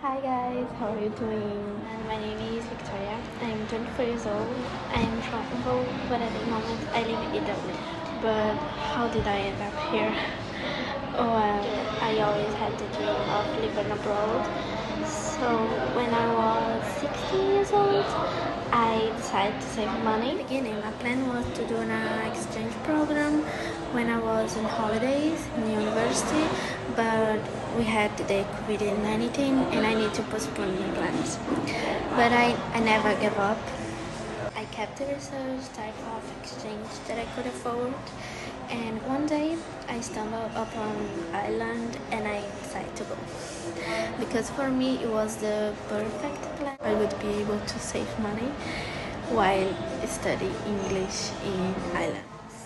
Hi guys, how are you doing? My name is Victoria. I'm 24 years old. I'm from Contou, but at the moment I live in Dublin. But how did I end up here? Well, I always had the dream of living abroad. So when I was 16 years old, I decided to save money. In the beginning, my plan was to do an exchange program when I was on holidays in university, but we had the COVID-19 and I need to postpone my plans. But I never gave up. I kept the research type of exchange that I could afford, and one day I stumbled upon Ireland and I decided to go. Because for me it was the perfect plan. I would be able to save money while studying English in Ireland.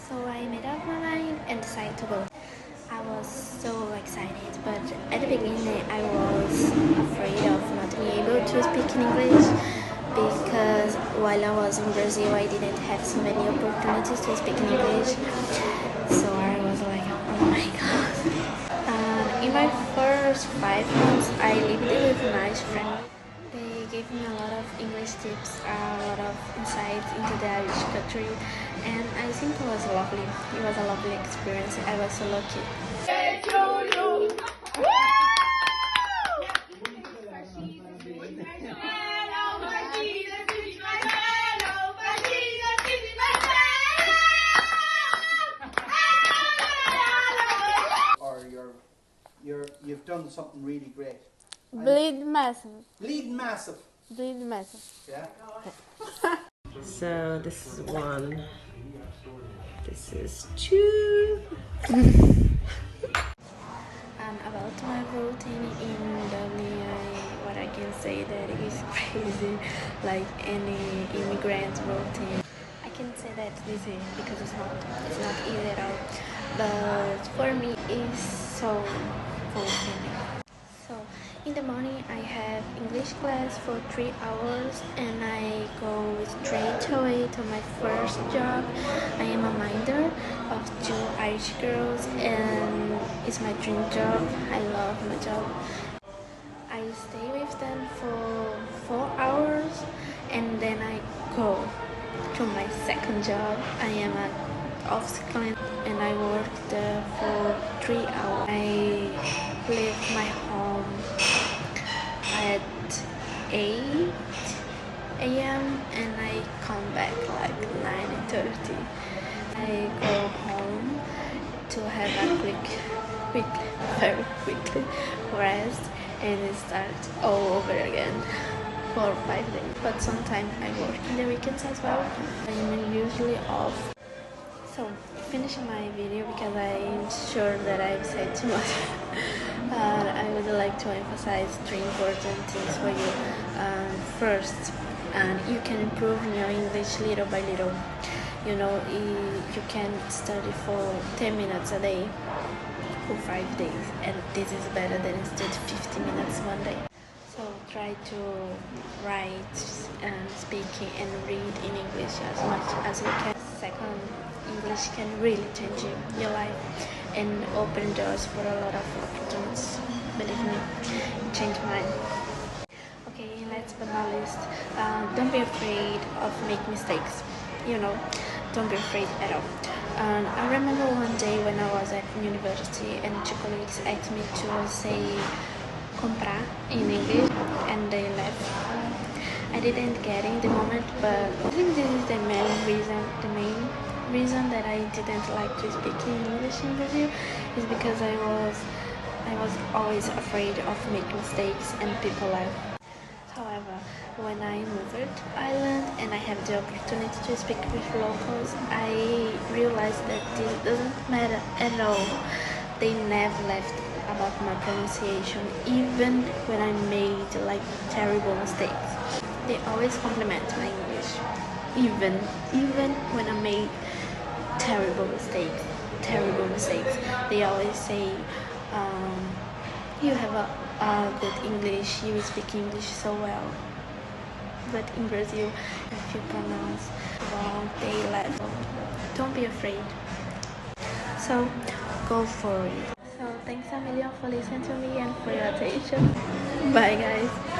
So I made up my mind and decided to go. I was so excited, but at the beginning I was afraid of not being able to speak in English because while I was in Brazil I didn't have so many opportunities to speak in English. So I was like, oh my god. In my first 5 months I lived with a nice friend. They gave me a lot of English tips, a lot of insights into the Irish country, and I think it was lovely. It was a lovely experience. I was so lucky. Or you've done something really great. Bleed massive. Bleed massive. Bleed massive. Yeah. So this is one. This is two. About my routine in Dublin, what I can say that is crazy, like any immigrant routine. I can say that this is because it's not easy at all. But for me, it's so fulfilling. So in the morning, I have English class for 3 hours, and I go straight away to my first job. I am a minder of 2 Irish girls, and it's my dream job. I love my job. I stay with them for 4 hours, and then I go to my second job. I am an office cleaner, and I work there for 3 hours. I leave my home at 8 a.m. and I come back like 9:30. I go home to have a very quickly rest and start all over again for 5 days. But sometimes I work in the weekends as well. I'm usually off. So finishing my video because I'm sure that I've said too much. But I would like to emphasize 3 important things for you. First, you can improve your English little by little. You know, you can study for 10 minutes a day for 5 days, and this is better than study 50 minutes one day. So try to write and speak and read in English as much as you can. Second, English can really change your life and open doors for a lot of opportunities. Believe me, it changed mine. Okay, last but not least, don't be afraid of making mistakes. You know, don't be afraid at all. I remember one day when I was at university and 2 colleagues asked me to say comprar in English and they left. I didn't get it in the moment, but I think this is the main reason that I didn't like to speak in English in Brazil is because I was always afraid of making mistakes and people laugh. However, when I moved to Ireland and I have the opportunity to speak with locals, I realized that this doesn't matter at all. They never laughed about my pronunciation, even when I made like terrible mistakes. They always compliment my English, even when I made terrible mistakes. They always say, you have a good English, you speak English so well. But in Brazil, if you pronounce wrong, they laugh. Don't be afraid. So go for it. So Thanks a million for listening to me and for your attention. Bye guys.